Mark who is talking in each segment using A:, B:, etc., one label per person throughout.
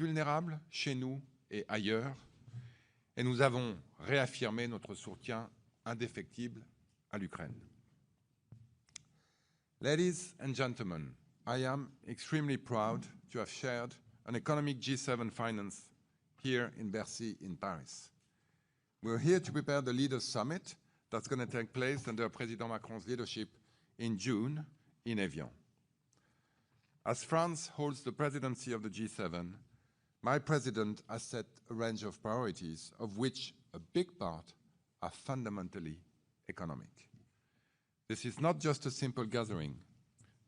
A: vulnérables chez nous et ailleurs, et nous avons réaffirmé notre soutien indéfectible à l'Ukraine. Ladies and gentlemen, I am extremely proud to have shared an economic G7 finance here in Bercy in Paris. We're here to prepare the Leaders' Summit that's going to take place under President Macron's leadership in June in Evian. As France holds the presidency of the G7, my president has set a range of priorities, of which a big part are fundamentally economic. This is not just a simple gathering.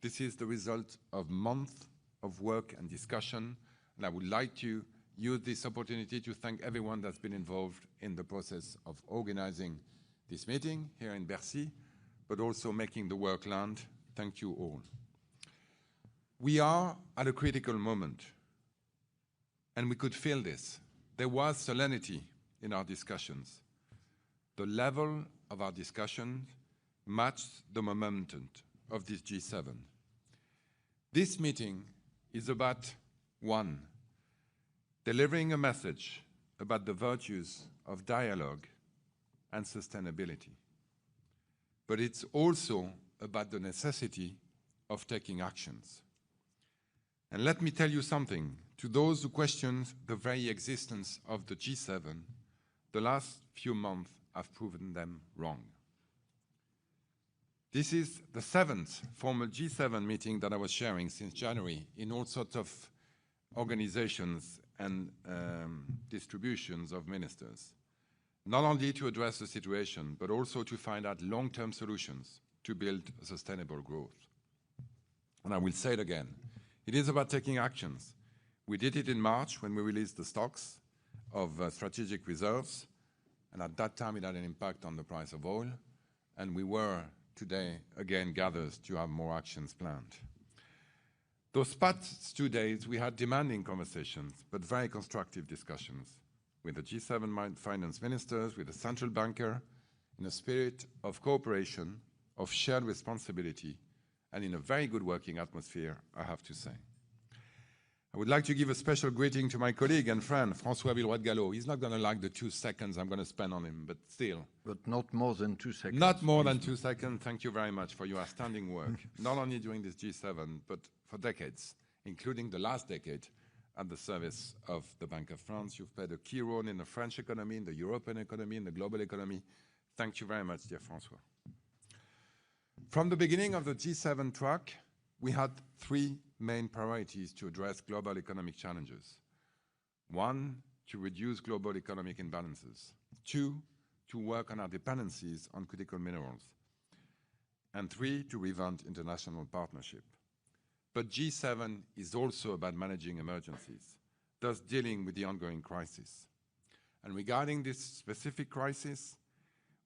A: This is the result of months of work and discussion, and I would like to use this opportunity to thank everyone that's been involved in the process of organizing this meeting here in Bercy, but also making the work land. Thank you all. We are at a critical moment, and we could feel this. There was solemnity in our discussions. The level of our discussions matched the momentum of this G7. This meeting is about, one, delivering a message about the virtues of dialogue and sustainability. But it's also about the necessity of taking actions. And let me tell you something. To those who question the very existence of the G7, the last few months have proven them wrong. This is the 7th formal G7 meeting that I was sharing since January in all sorts of organizations and distributions of ministers, not only to address the situation, but also to find out long-term solutions to build sustainable growth. And I will say it again, it is about taking actions. We did it in March when we released the stocks of strategic reserves, and at that time it had an impact on the price of oil, and we were today again gathered to have more actions planned. Those past 2 days we had demanding conversations, but very constructive discussions with the G7 finance ministers, with the central banker, in a spirit of cooperation, of shared responsibility, and in a very good working atmosphere, I have to say. I would like to give a special greeting to my colleague and friend, François Villeroy-de-Galhau. He's not going to like the 2 seconds I'm going to spend on him, but still.
B: But not more than 2 seconds.
A: Not more than 2 seconds. Thank you very much for your outstanding work, not only during this G7, but for decades, including the last decade, at the service of the Bank of France. You've played a key role in the French economy, in the European economy, in the global economy. Thank you very much, dear François. From the beginning of the G7 track, we had 3 main priorities to address global economic challenges. 1, to reduce global economic imbalances. 2, to work on our dependencies on critical minerals. And 3, to revamp international partnership. But G7 is also about managing emergencies, thus dealing with the ongoing crisis. And regarding this specific crisis,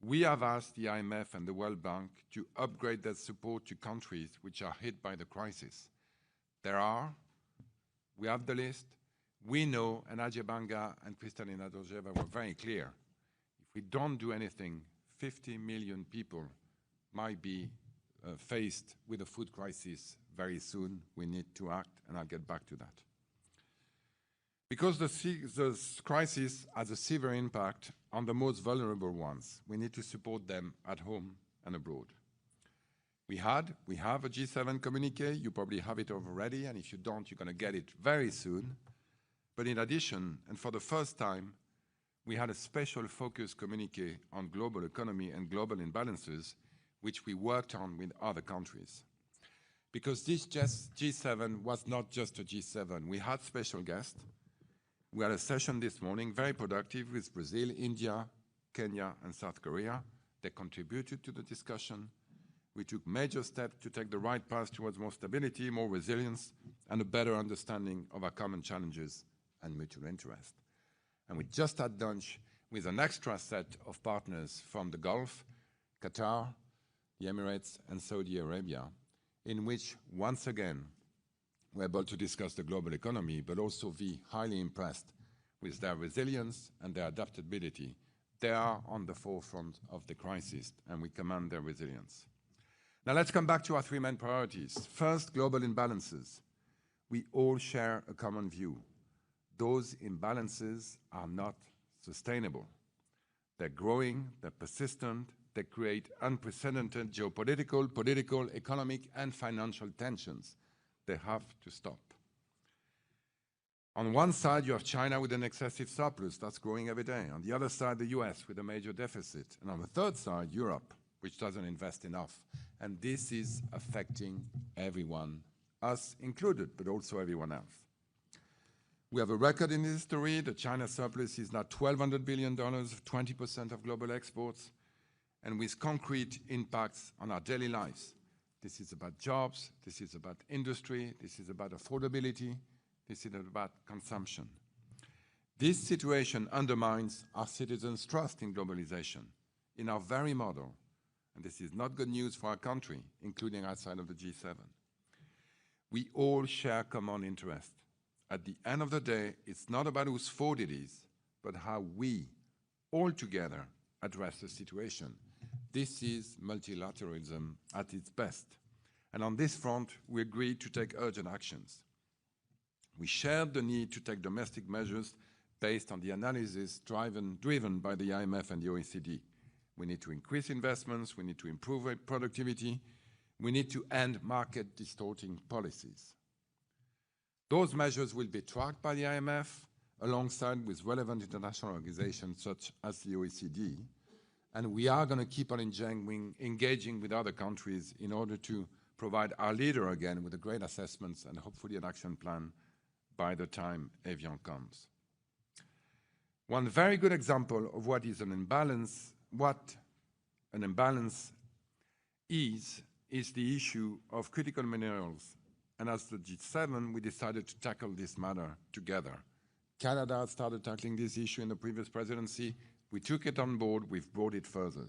A: we have asked the IMF and the World Bank to upgrade their support to countries which are hit by the crisis. We have the list. We know, and Ajay Banga and Kristalina Georgieva were very clear, if we don't do anything, 50 million people might be faced with a food crisis very soon. We need to act, and I'll get back to that. Because the crisis has a severe impact on the most vulnerable ones, we need to support them at home and abroad. We have a G7 communiqué. You probably have it already, and if you don't, you're going to get it very soon. But in addition, and for the first time, we had a special focus communiqué on global economy and global imbalances, which we worked on with other countries. Because this G7 was not just a G7. We had special guests. We had a session this morning, very productive, with Brazil, India, Kenya, and South Korea. They contributed to the discussion. We took major steps to take the right path towards more stability, more resilience, and a better understanding of our common challenges and mutual interest. And we just had lunch with an extra set of partners from the Gulf, Qatar, the Emirates, and Saudi Arabia, in which, once again, we're able to discuss the global economy, but also be highly impressed with their resilience and their adaptability. They are on the forefront of the crisis, and we commend their resilience. Now let's come back to our 3 main priorities. First, global imbalances. We all share a common view. those imbalances are not sustainable. They're growing, they're persistent, they create unprecedented geopolitical, political, economic, and financial tensions. They have to stop. On one side, you have China with an excessive surplus that's growing every day. On the other side, the US with a major deficit. And on the third side, Europe, which doesn't invest enough. And this is affecting everyone, us included, but also everyone else. We have a record in history. The China surplus is now $1,200 billion, 20% of global exports, and with concrete impacts on our daily lives. This is about jobs, this is about industry, this is about affordability, this is about consumption. This situation undermines our citizens' trust in globalization, in our very model, and this is not good news for our country, including outside of the G7. We all share common interests. At the end of the day, it's not about whose fault it is, but how we, all together, address the situation. This is multilateralism at its best. And on this front, we agreed to take urgent actions. We shared the need to take domestic measures based on the analysis driven by the IMF and the OECD. We need to increase investments, we need to improve productivity, we need to end market distorting policies. Those measures will be tracked by the IMF alongside with relevant international organizations such as the OECD, and we are going to keep on engaging with other countries in order to provide our leader again with a great assessments and hopefully an action plan by the time Evian comes. One very good example of what an imbalance is the issue of critical minerals. And as the G7, we decided to tackle this matter together. Canada started tackling this issue in the previous presidency. We took it on board, we've brought it further.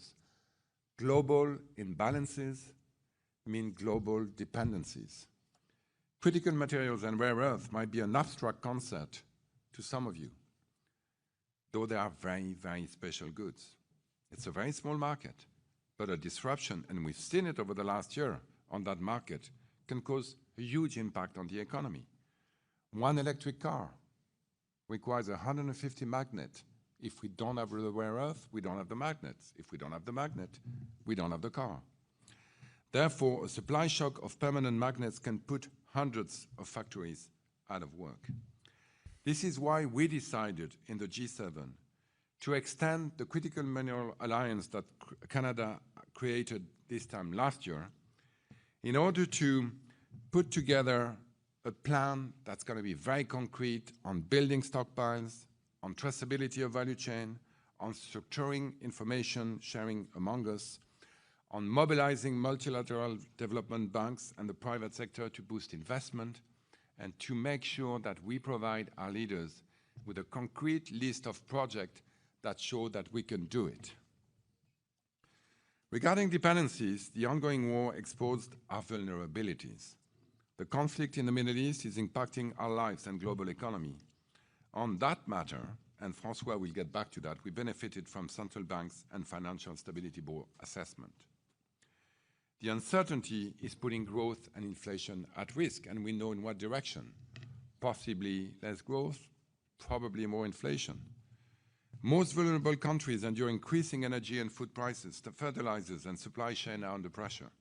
A: Global imbalances mean global dependencies. Critical materials and rare earth might be an abstract concept to some of you, though they are very, very special goods. It's a very small market, but a disruption, and we've seen it over the last year on that market, can cause a huge impact on the economy. One electric car requires 150 magnets. If we don't have the rare earth, we don't have the magnets. If we don't have the magnet, we don't have the car. Therefore, a supply shock of permanent magnets can put hundreds of factories out of work. This is why we decided in the G7 to extend the Critical Mineral Alliance that Canada created this time last year in order to put together a plan that's going to be very concrete on building stockpiles, on traceability of value chain, on structuring information sharing among us, on mobilizing multilateral development banks and the private sector to boost investment, and to make sure that we provide our leaders with a concrete list of projects that show that we can do it. Regarding dependencies, the ongoing war exposed our vulnerabilities. The conflict in the Middle East is impacting our lives and global economy. On that matter, and François will get back to that, we benefited from central banks and Financial Stability Board assessment. The uncertainty is putting growth and inflation at risk, and we know in what direction. Possibly less growth, probably more inflation. Most vulnerable countries endure increasing energy and food prices. The fertilizers and supply chain are under pressure.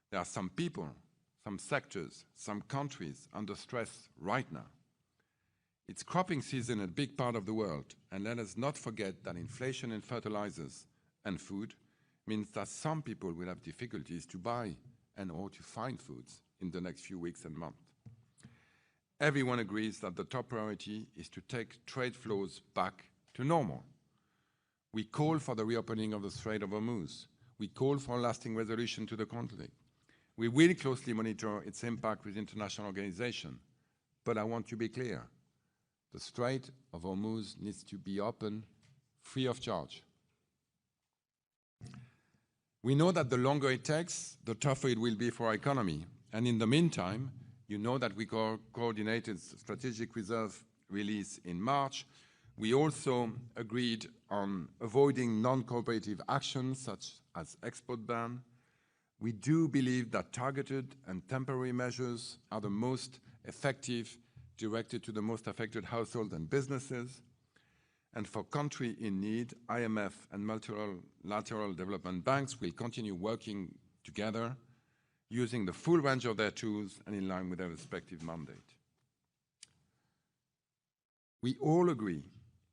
A: There are some people, some sectors, some countries under stress right now. It's cropping season in a big part of the world, and let us not forget that inflation in fertilizers and food means that some people will have difficulties to buy and or to find foods in the next few weeks and months. Everyone agrees that the top priority is to take trade flows back to normal. We call for the reopening of the Strait of Hormuz. We call for a lasting resolution to the conflict. We will closely monitor its impact with international organizations. But I want to be clear. The Strait of Hormuz needs to be open free of charge. We know that the longer it takes, the tougher it will be for our economy. And in the meantime, you know that we coordinated strategic reserve release in March. We also agreed on avoiding non-cooperative actions such as export ban. We do believe that targeted and temporary measures are the most effective directed to the most affected households and businesses. And for countries in need, IMF and multilateral development banks will continue working together, using the full range of their tools and in line with their respective mandate. We all agree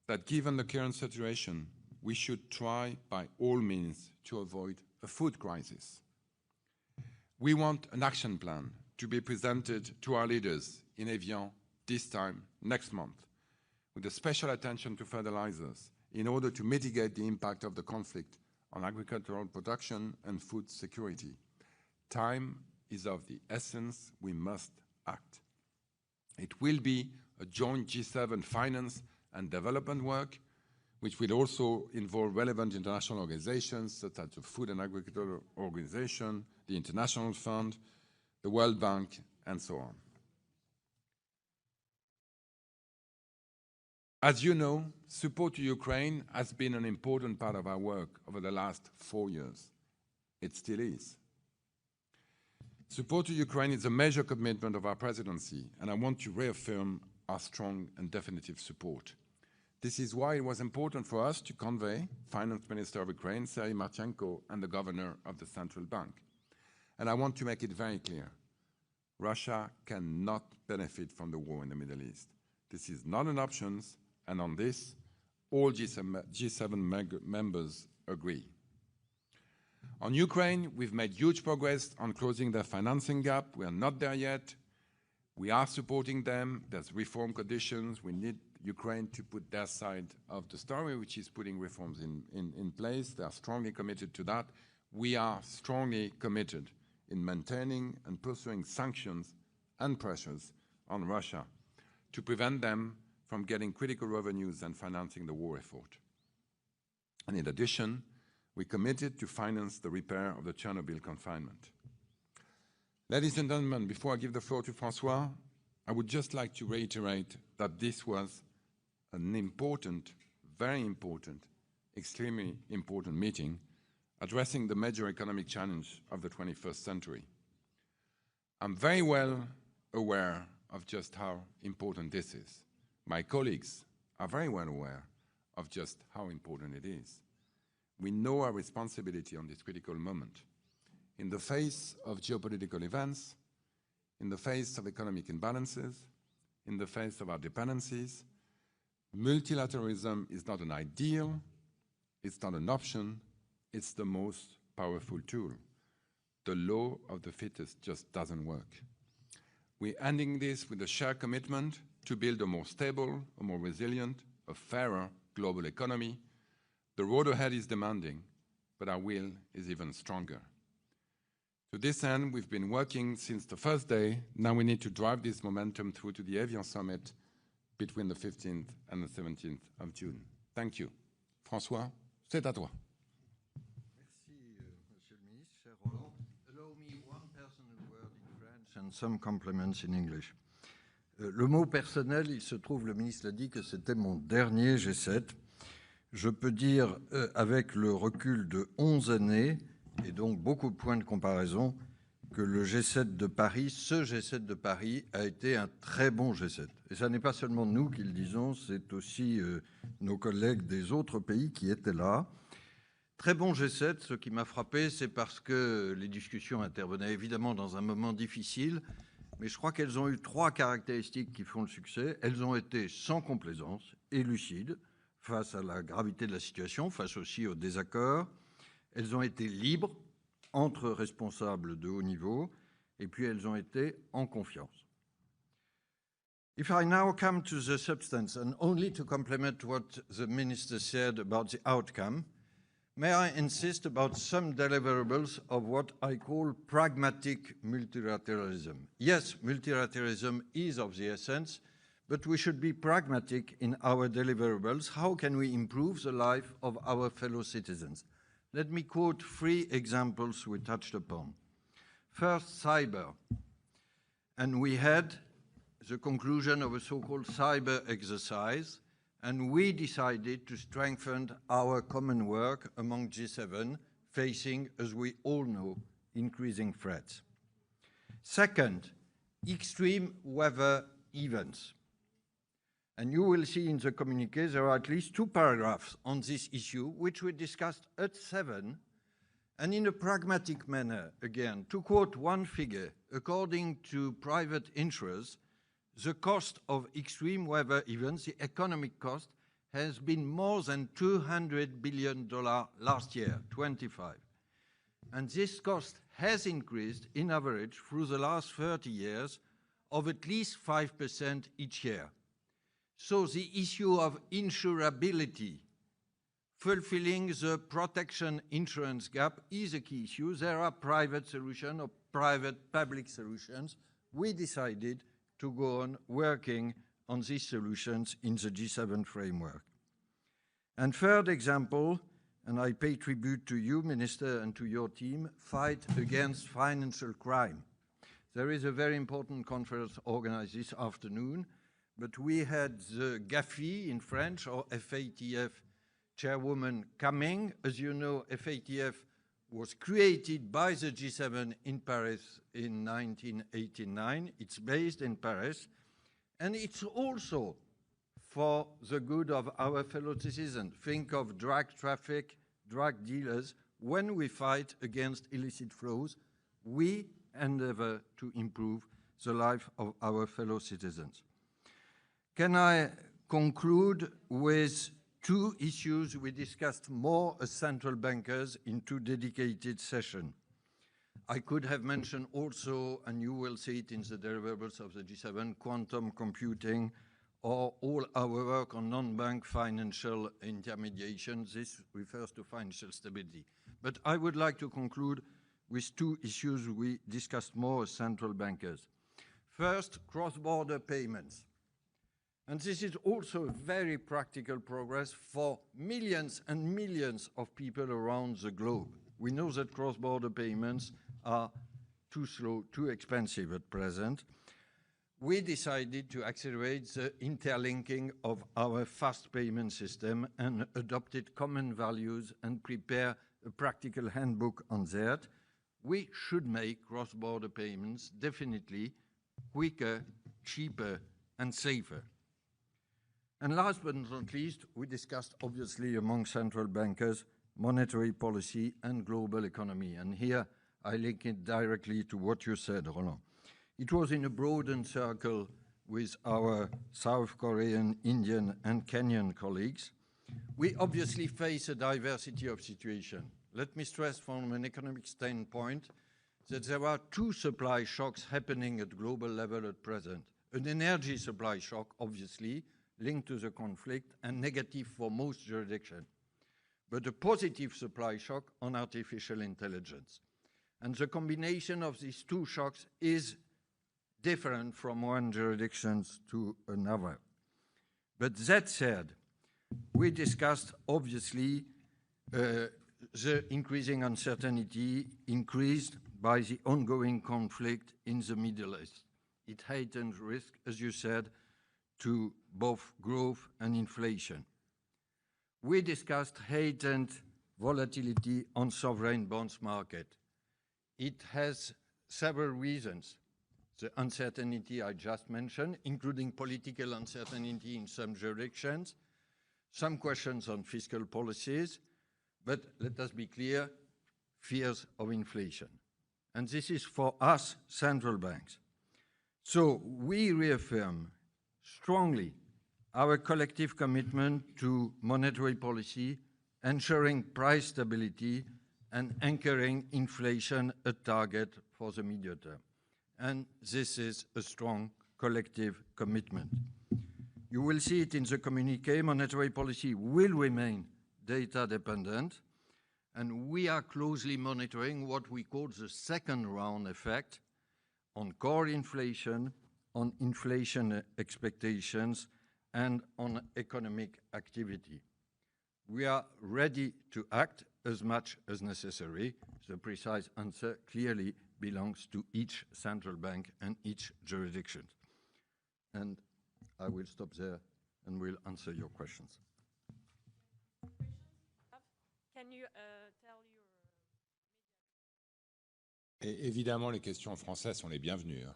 A: that given the current situation, we should try by all means to avoid a food crisis. We want an action plan to be presented to our leaders in Evian this time next month, with a special attention to fertilizers in order to mitigate the impact of the conflict on agricultural production and food security. Time is of the essence. We must act. It will be a joint G7 finance and development work, which will also involve relevant international organizations such as the Food and Agriculture Organization, the International Fund, the World Bank, and so on. As you know, support to Ukraine has been an important part of our work over the last 4 years. It still is. Support to Ukraine is a major commitment of our presidency, and I want to reaffirm our strong and definitive support. This is why it was important for us to convey Finance Minister of Ukraine, Serhiy Marchenko, and the Governor of the Central Bank. And I want to make it very clear, Russia cannot benefit from the war in the Middle East. This is not an option, and on this, all G7 members agree. On Ukraine, we've made huge progress on closing their financing gap. We are not there yet. We are supporting them. There's reform conditions. We need Ukraine to put their side of the story, which is putting reforms in place. They are strongly committed to that. We are strongly committed in maintaining and pursuing sanctions and pressures on Russia to prevent them from getting critical revenues and financing the war effort. And in addition, we committed to finance the repair of the Chernobyl confinement. Ladies and gentlemen, before I give the floor to François, I would just like to reiterate that this was an important, very important, extremely important meeting addressing the major economic challenge of the 21st century. I'm very well aware of just how important this is. My colleagues are very well aware of just how important it is. We know our responsibility on this critical moment. In the face of geopolitical events, in the face of economic imbalances, in the face of our dependencies, multilateralism is not an ideal, it's not an option, it's the most powerful tool. The law of the fittest just doesn't work. We're ending this with a shared commitment to build a more stable, a more resilient, a fairer global economy. The road ahead is demanding, but our will is even stronger. To this end, we've been working since the first day. Now we need to drive this momentum through to the Evian Summit between the 15th and the 17th of June. Thank you. François, c'est à toi.
B: Merci, Monsieur le Ministre. Cher Roland, allow me one personal word in French and some compliments in English. Le mot personnel, il se trouve, le ministre l'a dit, que c'était mon dernier G7. Je peux dire, avec le recul de 11 années, et donc beaucoup de points de comparaison, que le G7 de Paris, ce G7 de Paris, a été un très bon G7. Et ce n'est pas seulement nous qui le disons, c'est aussi nos collègues des autres pays qui étaient là. Très bon G7, ce qui m'a frappé, c'est parce que les discussions intervenaient évidemment dans un moment difficile, mais je crois qu'elles ont eu 3 caractéristiques qui font le succès. Elles ont été sans complaisance et lucides face à la gravité de la situation, face aussi aux désaccords. Elles ont été libres entre responsables de haut niveau, et puis elles ont été en confiance. If I now come to the substance, and only to complement what the minister said about the outcome, may I insist about some deliverables of what I call pragmatic multilateralism. Yes, multilateralism is of the essence, but we should be pragmatic in our deliverables. How can we improve the life of our fellow citizens? Let me quote 3 examples we touched upon. First, cyber. And we had the conclusion of a so-called cyber exercise, and we decided to strengthen our common work among G7, facing, as we all know, increasing threats. Second, extreme weather events. And you will see in the communiqué there are at least 2 paragraphs on this issue, which we discussed at 7, and in a pragmatic manner. Again, to quote one figure, according to private insurers, the cost of extreme weather events, the economic cost, has been more than $200 billion last year, 25. And this cost has increased, in average, through the last 30 years, of at least 5% each year. So the issue of insurability, fulfilling the protection insurance gap, is a key issue. There are private solutions or private-public solutions. We decided to go on working on these solutions in the G7 framework. And third example, and I pay tribute to you, Minister, and to your team, fight against financial crime. There is a very important conference organized this afternoon, but we had the GAFI in French, or FATF chairwoman, coming. As you know, FATF was created by the G7 in Paris in 1989. It's based in Paris, and it's also for the good of our fellow citizens. Think of drug traffic, drug dealers. When we fight against illicit flows, we endeavor to improve the life of our fellow citizens. Can I conclude with 2 issues we discussed more as central bankers in 2 dedicated sessions? I could have mentioned also, and you will see it in the deliverables of the G7, quantum computing, or all our work on non-bank financial intermediation. This refers to financial stability. But I would like to conclude with 2 issues we discussed more as central bankers. First, cross-border payments. And this is also a very practical progress for millions and millions of people around the globe. We know that cross-border payments are too slow, too expensive at present. We decided to accelerate the interlinking of our fast payment system and adopted common values and prepare a practical handbook on that. We should make cross-border payments definitely quicker, cheaper, and safer. And last but not least, we discussed, obviously, among central bankers, monetary policy and global economy. And here I link it directly to what you said, Roland. It was in a broadened circle with our South Korean, Indian, and Kenyan colleagues. We obviously face a diversity of situations. Let me stress from an economic standpoint that there are 2 supply shocks happening at global level at present. An energy supply shock, obviously, linked to the conflict and negative for most jurisdictions, but a positive supply shock on artificial intelligence. And the combination of these 2 shocks is different from one jurisdiction to another. But that said, we discussed, obviously, the increasing uncertainty increased by the ongoing conflict in the Middle East. It heightens risk, as you said, to both growth and inflation. We discussed heightened volatility on sovereign bonds market. It has several reasons. The uncertainty I just mentioned, including political uncertainty in some jurisdictions, some questions on fiscal policies, but let us be clear, fears of inflation. And this is for us, central banks. So we reaffirm strongly our collective commitment to monetary policy, ensuring price stability and anchoring inflation at target for the medium term. And this is a strong collective commitment. You will see it in the communiqué. Monetary policy will remain data dependent, and we are closely monitoring what we call the second round effect on core inflation, on inflation expectations, and on economic activity. We are ready to act as much as necessary. The precise answer clearly belongs to each central bank and each jurisdiction. And I will stop there and will answer your questions.
C: Can you tell your...
A: Et évidemment, les questions en français sont les bienvenues.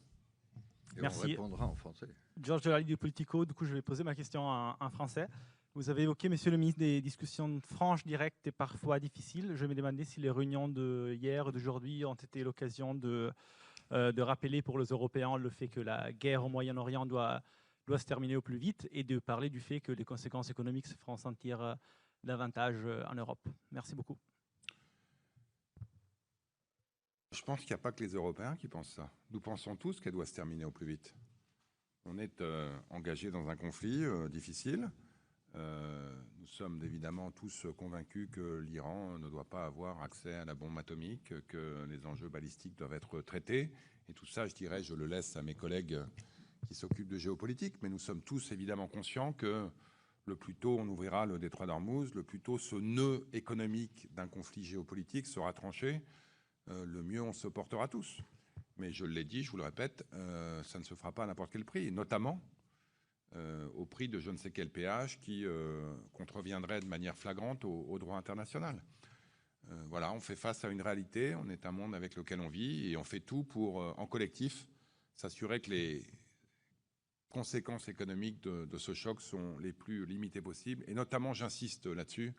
B: Et
D: Merci.
B: on répondra en français.
D: Georges Delali du Politico, du coup je vais poser ma question en français. Vous avez évoqué, monsieur le ministre, des discussions franches, directes et parfois difficiles. Je me demandais si les réunions de hier et d'aujourd'hui ont été l'occasion de rappeler pour les Européens le fait que la guerre au Moyen-Orient doit se terminer au plus vite et de parler du fait que les conséquences économiques se feront sentir davantage en Europe. Merci beaucoup.
A: Je pense qu'il n'y a pas que les Européens qui pensent ça. Nous pensons tous qu'elle doit se terminer au plus vite. On est engagés dans un conflit difficile. Nous sommes évidemment tous convaincus que l'Iran ne doit pas avoir accès à la bombe atomique, que les enjeux balistiques doivent être traités. Et tout ça, je dirais, je le laisse à mes collègues qui s'occupent de géopolitique. Mais nous sommes tous évidemment conscients que le plus tôt on ouvrira le détroit d'Ormuz, le plus tôt ce nœud économique d'un conflit géopolitique sera tranché, le mieux on se portera tous. Mais je l'ai dit, je vous le répète, ça ne se fera pas à n'importe quel prix, notamment au prix de je ne sais quel péage qui contreviendrait de manière flagrante au droit international. Voilà, on fait face à une réalité, on est un monde avec lequel on vit et on fait tout pour, en collectif, s'assurer que les conséquences économiques de ce choc sont les plus limitées possibles. Et notamment, j'insiste là-dessus,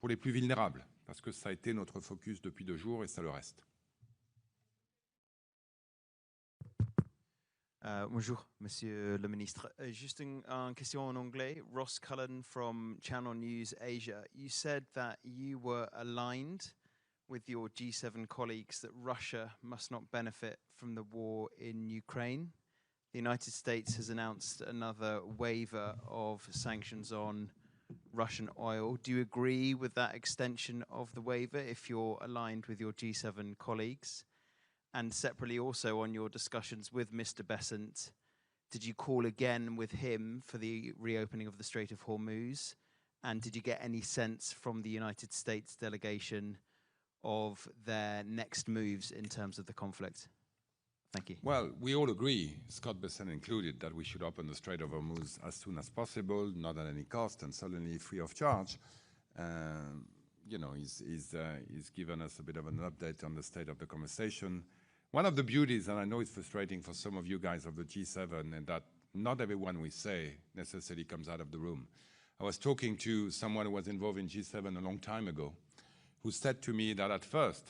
A: pour les plus vulnérables, parce que ça a été notre focus depuis 2 jours et ça le reste.
E: Bonjour, Monsieur le Ministre. Juste une question en anglais. Ross Cullen from Channel News Asia. You said that you were aligned with your G7 colleagues that Russia must not benefit from the war in Ukraine. The United States has announced another waiver of sanctions on Russian oil. Do you agree with that extension of the waiver if you're aligned with your G7 colleagues? And separately also on your discussions with Mr. Bessent, did you call again with him for the reopening of the Strait of Hormuz? And did you get any sense from the United States delegation of their next moves in terms of the conflict? Thank you.
A: Well, we all agree, Scott Bessent included, that we should open the Strait of Hormuz as soon as possible, not at any cost, and certainly free of charge. You know, he's given us a bit of an update on the state of the conversation. One of the beauties, and I know it's frustrating for some of you guys of the G7, and that not everyone we say necessarily comes out of the room. I was talking to someone who was involved in G7 a long time ago, who said to me that at first,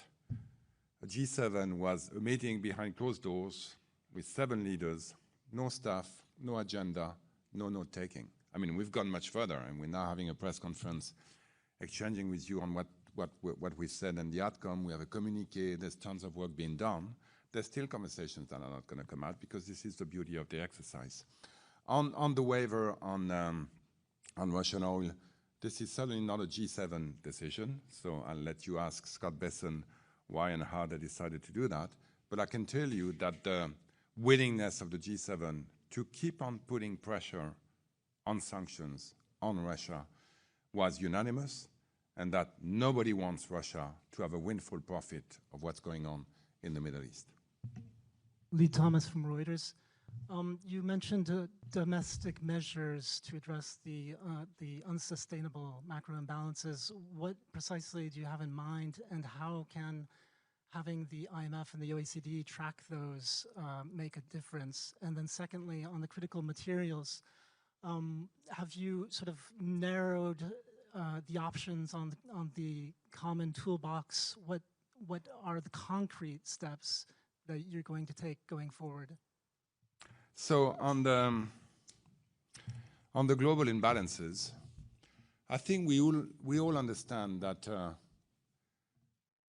A: a G7 was a meeting behind closed doors with 7 leaders, no staff, no agenda, no note-taking. I mean, we've gone much further, and we're now having a press conference exchanging with you on what we've said and the outcome. We have a communique. There's tons of work being done. There's still conversations that are not going to come out because this is the beauty of the exercise. On the waiver on Russian oil, this is certainly not a G7 decision, so I'll let you ask Scott Bessent why and how they decided to do that. But I can tell you that the willingness of the G7 to keep on putting pressure on sanctions on Russia was unanimous, and that nobody wants Russia to have a windfall profit of what's going on in the Middle East.
F: Lee Thomas from Reuters. You mentioned domestic measures to address the unsustainable macro imbalances. What precisely do you have in mind, and how can having the IMF and the OECD track those make a difference? And then secondly, on the critical materials, have you sort of narrowed the options on the common toolbox? What are the concrete steps that you're going to take going forward?
A: So on the global imbalances, I think we all understand that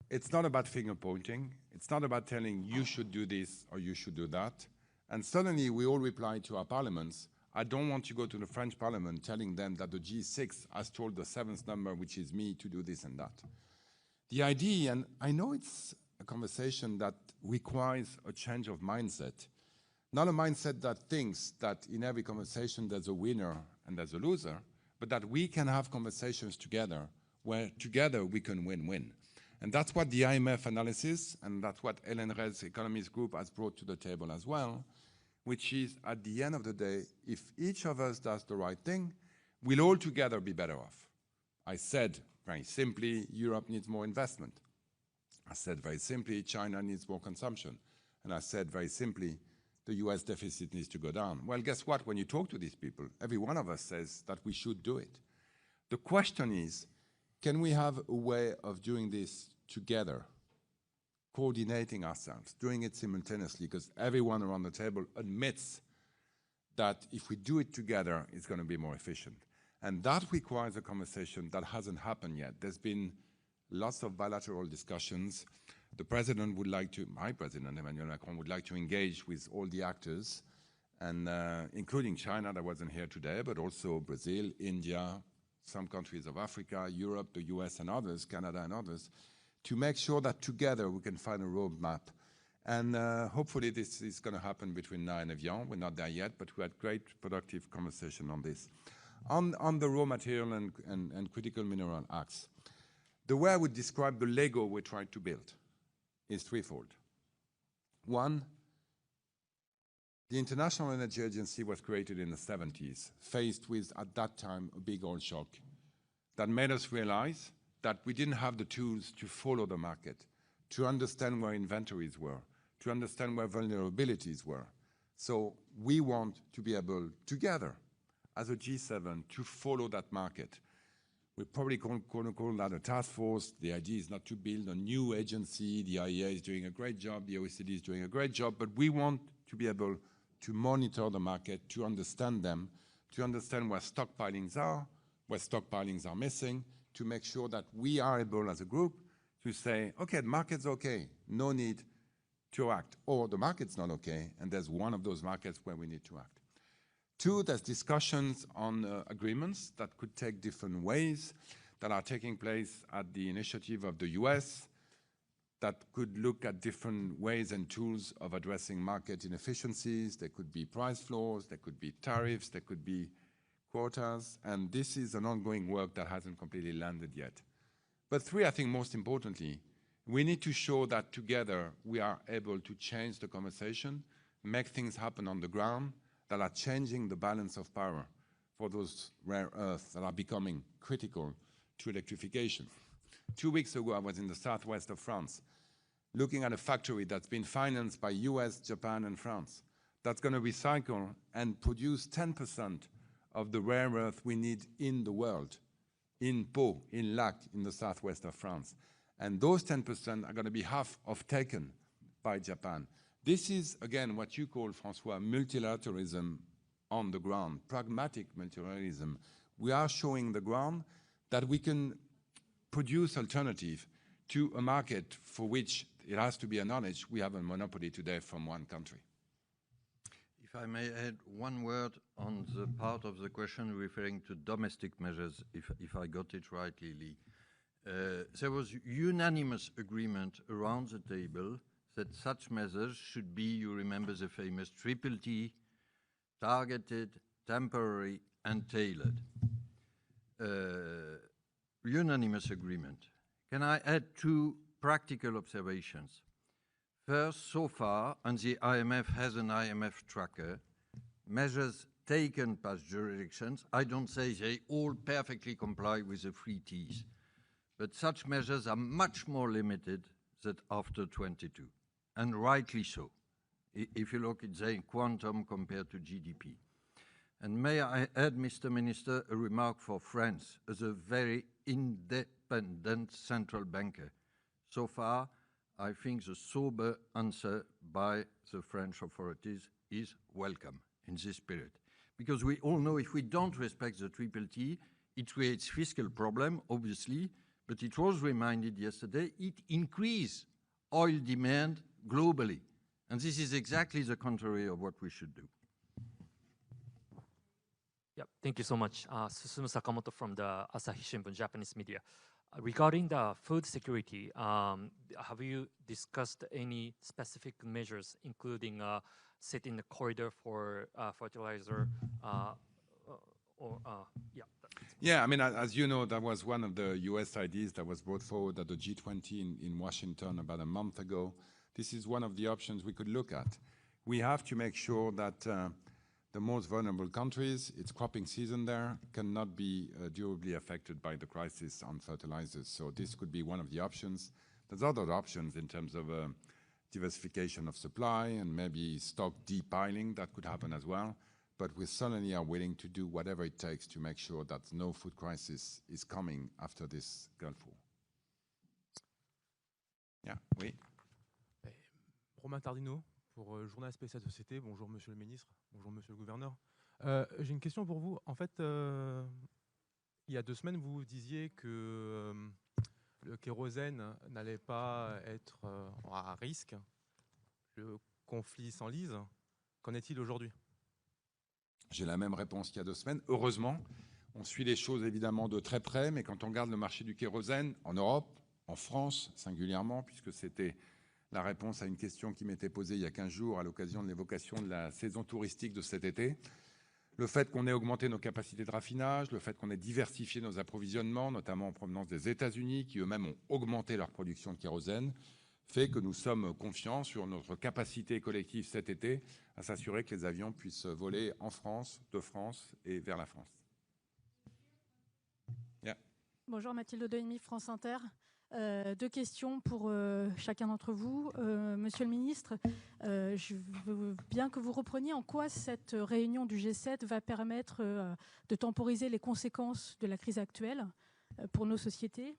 A: it's not about finger pointing. It's not about telling you should do this or you should do that. And suddenly we all reply to our parliaments, I don't want to go to the French parliament telling them that the G6 has told the 7th number, which is me, to do this and that. The idea, and I know it's a conversation that requires a change of mindset, not a mindset that thinks that in every conversation there's a winner and there's a loser, but that we can have conversations together where together we can win-win. And that's what the IMF analysis, and that's what Ellen Red's economist group has brought to the table as well, which is at the end of the day, if each of us does the right thing, we'll all together be better off. I said very simply, Europe needs more investment. I said very simply, China needs more consumption. And I said very simply, the US deficit needs to go down. Well, guess what? When you talk to these people, every one of us says that we should do it. The question is, can we have a way of doing this together, coordinating ourselves, doing it simultaneously, because everyone around the table admits that if we do it together, it's going to be more efficient. And that requires a conversation that hasn't happened yet. There's been lots of bilateral discussions. The president would like to, my president, Emmanuel Macron, would like to engage with all the actors, and including China, that wasn't here today, but also Brazil, India, some countries of Africa, Europe, the US and others, Canada and others, to make sure that together we can find a roadmap. And hopefully this is going to happen between now and Evian. We're not there yet, but we had great productive conversation on this. On the raw material and critical mineral acts, the way I would describe the Lego we tried to build is threefold. One, the International Energy Agency was created in the 70s, faced with, at that time, a big oil shock that made us realize that we didn't have the tools to follow the market, to understand where inventories were, to understand where vulnerabilities were. So we want to be able, together, as a G7, to follow that market. We're probably going to call that a task force. The idea is not to build a new agency. The IEA is doing a great job. The OECD is doing a great job. But we want to be able to monitor the market, to understand them, to understand where stockpilings are missing, to make sure that we are able as a group to say, okay, the market's okay, no need to act. Or the market's not okay, and there's one of those markets where we need to act. Two, there's discussions on agreements that could take different ways, that are taking place at the initiative of the US, that could look at different ways and tools of addressing market inefficiencies. There could be price floors, there could be tariffs, there could be quotas, and this is an ongoing work that hasn't completely landed yet. But three, I think most importantly, we need to show that together we are able to change the conversation, make things happen on the ground that are changing the balance of power for those rare earths that are becoming critical to electrification. 2 weeks ago, I was in the southwest of France, looking at a factory that's been financed by US, Japan, and France, that's going to recycle and produce 10% of the rare earth we need in the world, in Pau, in Lac, in the southwest of France. And those 10% are going to be half of taken by Japan. This is, again, what you call, Francois, multilateralism on the ground, pragmatic multilateralism. We are showing the ground that we can produce alternative to a market for which it has to be acknowledged we have a monopoly today from one country.
B: If I may add one word on the part of the question referring to domestic measures, if I got it rightly, Lee. There was unanimous agreement around the table that such measures should be, you remember the famous triple T, targeted, temporary, and tailored. Unanimous agreement. Can I add two practical observations? First, so far, and the IMF has an IMF tracker, measures taken past jurisdictions, I don't say they all perfectly comply with the 3 Ts, but such measures are much more limited than after 22. And rightly so, if you look at the quantum compared to GDP. And may I add, Mr. Minister, a remark for France as a very independent central banker. So far, I think the sober answer by the French authorities is welcome in this period. Because we all know if we don't respect the triple T, it creates fiscal problem, obviously, but it was reminded yesterday, it increases oil demand globally. And this is exactly the contrary of what we should do.
G: Yeah, thank you so much. Susumu Sakamoto from the Asahi Shimbun, Japanese media. Regarding the food security, have you discussed any specific measures, including setting the corridor for fertilizer?
A: Yeah, I mean, as you know, that was one of the US ideas that was brought forward at the G20 in Washington about a month ago. This is one of the options we could look at. We have to make sure that the most vulnerable countries, it's cropping season there, cannot be durably affected by the crisis on fertilizers. So this could be one of the options. There's other options in terms of diversification of supply and maybe stock depiling, that could happen as well. But we certainly are willing to do whatever it takes to make sure that no food crisis is coming after this Gulf War. Yeah, oui.
H: Romain Tardino, pour le journal spécial Société. Bonjour Monsieur le Ministre, bonjour Monsieur le Gouverneur. J'ai une question pour vous. En fait, il y a 2 semaines, vous disiez que le kérosène n'allait pas être à risque. Le conflit s'enlise. Qu'en est-il aujourd'hui?
A: J'ai la même réponse qu'il y a 2 semaines. Heureusement, on suit les choses évidemment de très près, mais quand on regarde le marché du kérosène en Europe, en France singulièrement, puisque c'était la réponse à une question qui m'était posée il y a 15 jours à l'occasion de l'évocation de la saison touristique de cet été, le fait qu'on ait augmenté nos capacités de raffinage, le fait qu'on ait diversifié nos approvisionnements, notamment en provenance des États-Unis, qui eux-mêmes ont augmenté leur production de kérosène, fait que nous sommes confiants sur notre capacité collective cet été à s'assurer que les avions puissent voler en France, de France et vers la France. Yeah.
I: Bonjour, Mathilde Demi, France Inter. 2 questions pour chacun d'entre vous. Monsieur le ministre, je veux bien que vous repreniez en quoi cette réunion du G7 va permettre de temporiser les conséquences de la crise actuelle pour nos sociétés.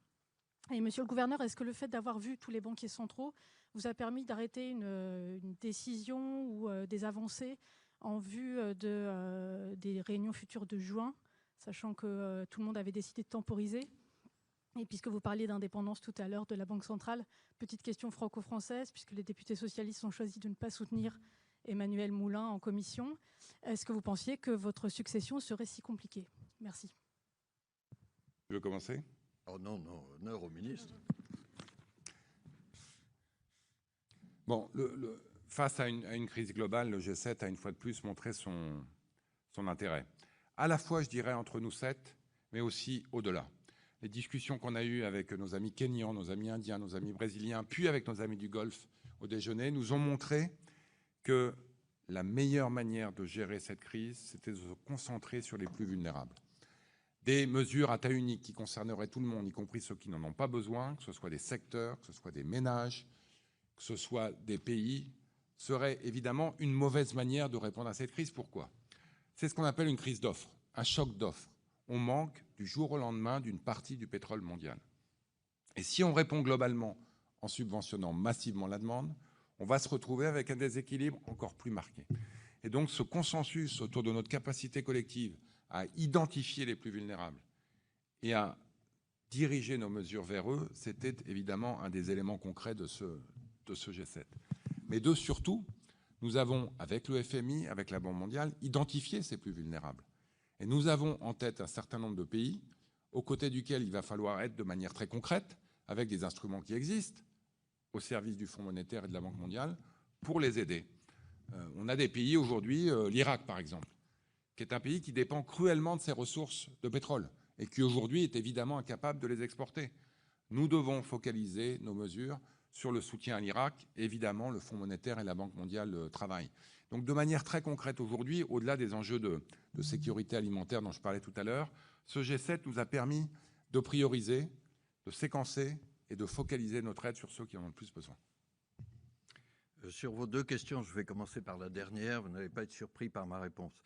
I: Et monsieur le gouverneur, est-ce que le fait d'avoir vu tous les banquiers centraux vous a permis d'arrêter une décision ou des avancées en vue des réunions futures de juin, sachant que tout le monde avait décidé de temporiser? Et puisque vous parliez d'indépendance tout à l'heure de la Banque centrale, petite question franco-française, puisque les députés socialistes ont choisi de ne pas soutenir Emmanuel Moulin en commission. Est-ce que vous pensiez que votre succession serait si compliquée? Merci.
A: Tu veux commencer?
B: Oh non, non, honneur au ministre.
A: Bon, face à une crise globale, le G7 a une fois de plus montré son intérêt. À la fois, je dirais, entre nous 7, mais aussi au-delà. Les discussions qu'on a eues avec nos amis kenyans, nos amis indiens, nos amis brésiliens, puis avec nos amis du Golfe au déjeuner, nous ont montré que la meilleure manière de gérer cette crise, c'était de se concentrer sur les plus vulnérables. Des mesures à taille unique qui concerneraient tout le monde, y compris ceux qui n'en ont pas besoin, que ce soit des secteurs, que ce soit des ménages, que ce soit des pays, serait évidemment une mauvaise manière de répondre à cette crise. Pourquoi? C'est ce qu'on appelle une crise d'offres, un choc d'offres. On manque du jour au lendemain d'une partie du pétrole mondial. Et si on répond globalement en subventionnant massivement la demande, on va se retrouver avec un déséquilibre encore plus marqué. Et donc ce consensus autour de notre capacité collective à identifier les plus vulnérables et à diriger nos mesures vers eux, c'était évidemment un des éléments concrets de ce G7. Mais surtout, nous avons, avec le FMI, avec la Banque mondiale, identifié ces plus vulnérables. Et nous avons en tête un certain nombre de pays aux côtés duquel il va falloir être de manière très concrète, avec des instruments qui existent, au service du Fonds monétaire et de la Banque mondiale, pour les aider. On a des pays aujourd'hui, l'Irak par exemple, qui est un pays qui dépend cruellement de ses ressources de pétrole et qui aujourd'hui est évidemment incapable de les exporter. Nous devons focaliser nos mesures sur le soutien à l'Irak. Évidemment, le Fonds monétaire et la Banque mondiale travaillent. Donc de manière très concrète aujourd'hui, au-delà des enjeux de sécurité alimentaire dont je parlais tout à l'heure, ce G7 nous a permis de prioriser, de séquencer et de focaliser notre aide sur ceux qui en ont le plus besoin.
B: Sur vos 2 questions, je vais commencer par la dernière. Vous n'allez pas être surpris par ma réponse.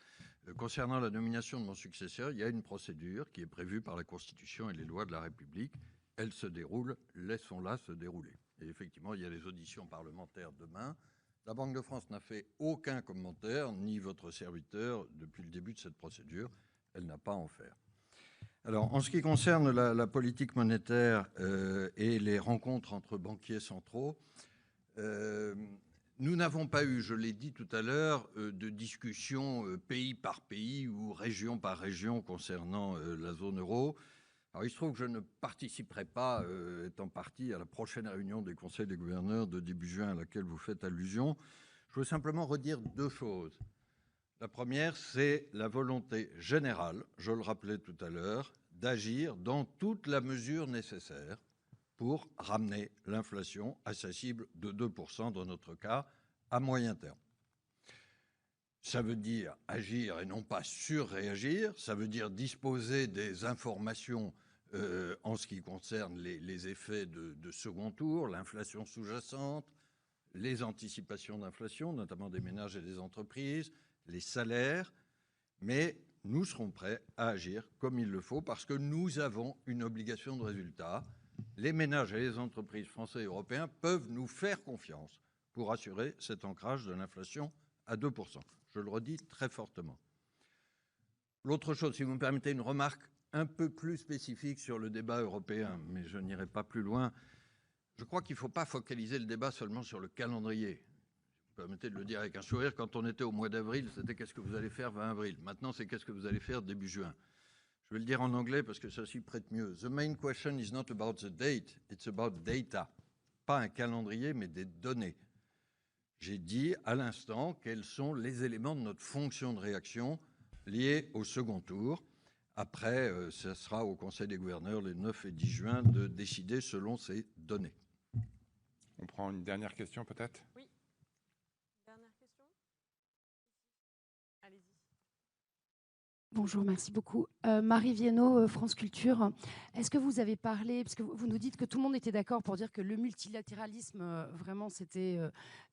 B: Concernant la nomination de mon successeur, il y a une procédure qui est prévue par la Constitution et les lois de la République. Elle se déroule, laissons-la se dérouler. Et effectivement, il y a les auditions parlementaires demain. La Banque de France n'a fait aucun commentaire, ni votre serviteur, depuis le début de cette procédure. Elle n'a pas à en faire. Alors, en ce qui concerne la politique monétaire et les rencontres entre banquiers centraux, nous n'avons pas eu, je l'ai dit tout à l'heure, de discussion pays par pays ou région par région concernant la zone euro. Alors, il se trouve que je ne participerai pas, étant parti, à la prochaine réunion des conseils des gouverneurs de début juin à laquelle vous faites allusion. Je veux simplement redire 2 choses. La première, c'est la volonté générale, je le rappelais tout à l'heure, d'agir dans toute la mesure nécessaire pour ramener l'inflation à sa cible de 2% dans notre cas, à moyen terme. Ça veut dire agir et non pas surréagir, ça veut dire disposer des informations en ce qui concerne les effets de second tour, l'inflation sous-jacente, les anticipations d'inflation, notamment des ménages et des entreprises, les salaires, mais nous serons prêts à agir comme il le faut parce que nous avons une obligation de résultat. Les ménages et les entreprises français et européens peuvent nous faire confiance pour assurer cet ancrage de l'inflation à 2%. Je le redis très fortement. L'autre chose, si vous me permettez une remarque un peu plus spécifique sur le débat européen, mais je n'irai pas plus loin, je crois qu'il ne faut pas focaliser le débat seulement sur le calendrier. Vous permettez de le dire avec un sourire, quand on était au mois d'avril, c'était qu'est-ce que vous allez faire 20 avril. Maintenant, c'est qu'est-ce que vous allez faire début juin. Je vais le dire en anglais parce que ça s'y prête mieux. The main question is not about the date, it's about data. Pas un calendrier, mais des données. J'ai dit à l'instant quels sont les éléments de notre fonction de réaction liés au second tour. Après, ce sera au Conseil des gouverneurs les 9 et 10 juin de décider selon ces données.
A: On prend une dernière question peut-être ?
C: Oui. Dernière question. Allez-y.
J: Bonjour, merci beaucoup. Marie Viennot, France Culture. Est-ce que vous avez parlé, parce que vous nous dites que tout le monde était d'accord pour dire que le multilatéralisme, vraiment, c'était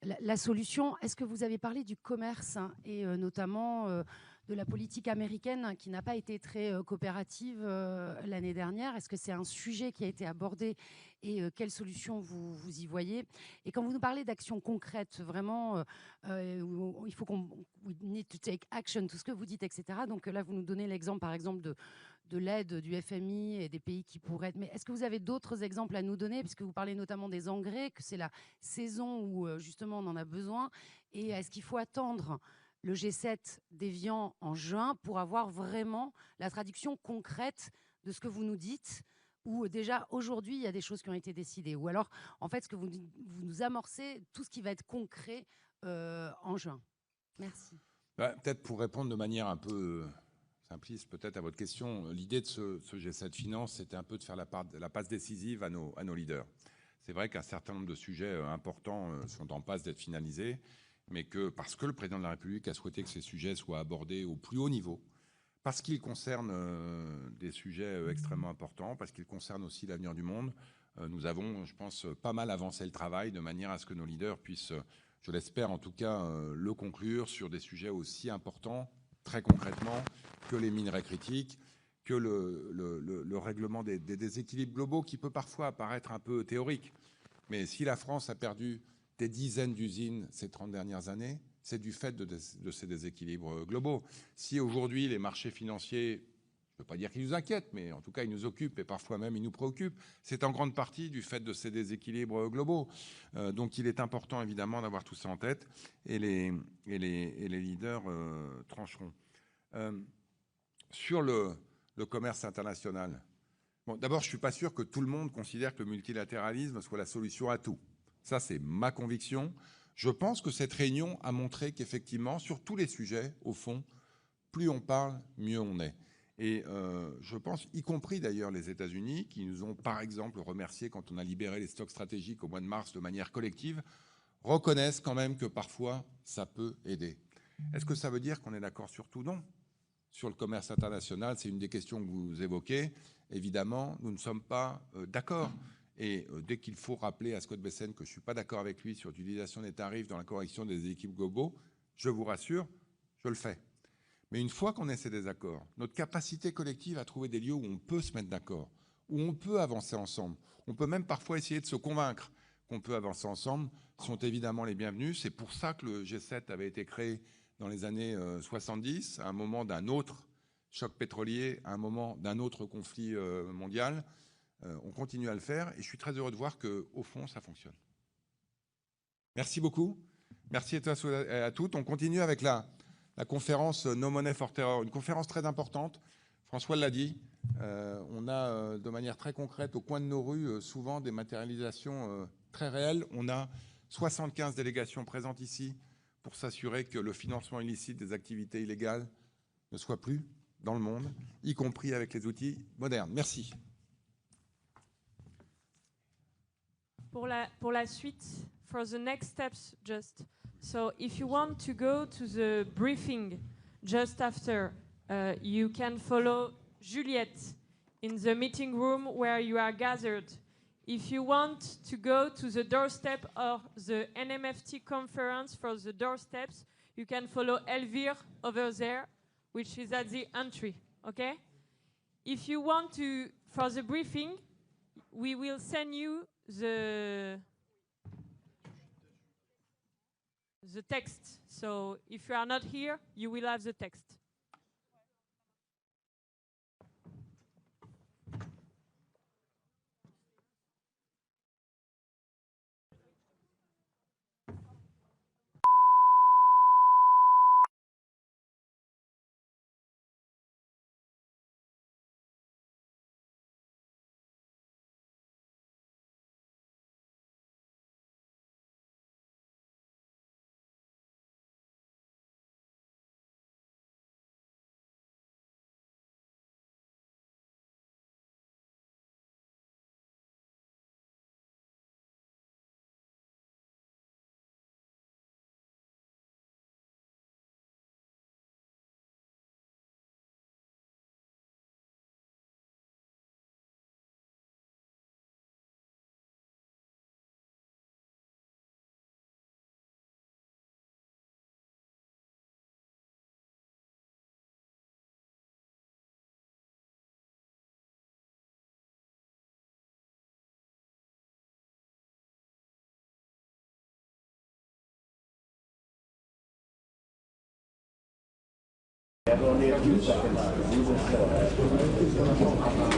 J: la solution. Est-ce que vous avez parlé du commerce et notamment de la politique américaine qui n'a pas été très coopérative l'année dernière? Est-ce que c'est un sujet qui a été abordé et quelles solutions vous y voyez? Et quand vous nous parlez d'actions concrètes, vraiment, il faut qu'on we need to take action, tout ce que vous dites, etc. Donc là, vous nous donnez l'exemple, par exemple, de l'aide du FMI et des pays qui pourraient être... Mais est-ce que vous avez d'autres exemples à nous donner? Puisque vous parlez notamment des engrais, que c'est la saison où, justement, on en a besoin. Et est-ce qu'il faut attendre le G7 d'Évian en juin pour avoir vraiment la traduction concrète de ce que vous nous dites, ou déjà aujourd'hui il y a des choses qui ont été décidées, ou alors en fait ce que vous nous amorcez, tout ce qui va être concret en juin. Merci.
A: Peut-être pour répondre de manière un peu simpliste peut-être à votre question, l'idée de ce G7 Finance, c'était un peu de faire la passe décisive à nos leaders. C'est vrai qu'un certain nombre de sujets importants sont en passe d'être finalisés, mais parce que le président de la République a souhaité que ces sujets soient abordés au plus haut niveau, parce qu'ils concernent des sujets extrêmement importants, parce qu'ils concernent aussi l'avenir du monde, nous avons, je pense, pas mal avancé le travail de manière à ce que nos leaders puissent, je l'espère en tout cas, le conclure sur des sujets aussi importants, très concrètement, que les minerais critiques, que le règlement des déséquilibres globaux, qui peut parfois apparaître un peu théorique. Mais si la France a perdu des dizaines d'usines ces 30 dernières années, c'est du fait de ces déséquilibres globaux. Si aujourd'hui les marchés financiers, je ne veux pas dire qu'ils nous inquiètent, mais en tout cas ils nous occupent et parfois même ils nous préoccupent, c'est en grande partie du fait de ces déséquilibres globaux. Donc il est important évidemment d'avoir tout ça en tête et les leaders trancheront. Sur le commerce international, bon, d'abord je ne suis pas sûr que tout le monde considère que le multilatéralisme soit la solution à tout. Ça, c'est ma conviction. Je pense que cette réunion a montré qu'effectivement, sur tous les sujets, au fond, plus on parle, mieux on est. Et je pense, y compris d'ailleurs les États-Unis, qui nous ont par exemple remerciés quand on a libéré les stocks stratégiques au mois de mars de manière collective, reconnaissent quand même que parfois, ça peut aider. Est-ce que ça veut dire qu'on est d'accord sur tout? Non. Sur le commerce international, c'est une des questions que vous évoquez. Évidemment, nous ne sommes pas d'accord. Et dès qu'il faut rappeler à Scott Bessent que je ne suis pas d'accord avec lui sur l'utilisation des tarifs dans la correction des équipes globaux, je vous rassure, je le fais. Mais une fois qu'on ait ces désaccords, notre capacité collective à trouver des lieux où on peut se mettre d'accord, où on peut avancer ensemble, on peut même parfois essayer de se convaincre qu'on peut avancer ensemble, sont évidemment les bienvenus. C'est pour ça que le G7 avait été créé dans les années 70, à un moment d'un autre choc pétrolier, à un moment d'un autre conflit mondial. On continue à le faire et je suis très heureux de voir qu'au fond, ça fonctionne. Merci beaucoup. Merci à toutes. On continue avec la conférence No Money for Terror, une conférence très importante. François l'a dit, on a de manière très concrète au coin de nos rues souvent des matérialisations très réelles. On a 75 délégations présentes ici pour s'assurer que le financement illicite des activités illégales ne soit plus dans le monde, y compris avec les outils modernes. Merci.
C: Pour la suite, for the next steps, just so if you want to go to the briefing just after, you can follow Juliette in the meeting room where you are gathered. If you want to go to the doorstep of the NMFT conference for the doorsteps, you can follow Elvire over there, which is at the entry, okay? If you want to, for the briefing, we will send you the text. So if you are not here, you will have the text.
K: Only a few seconds.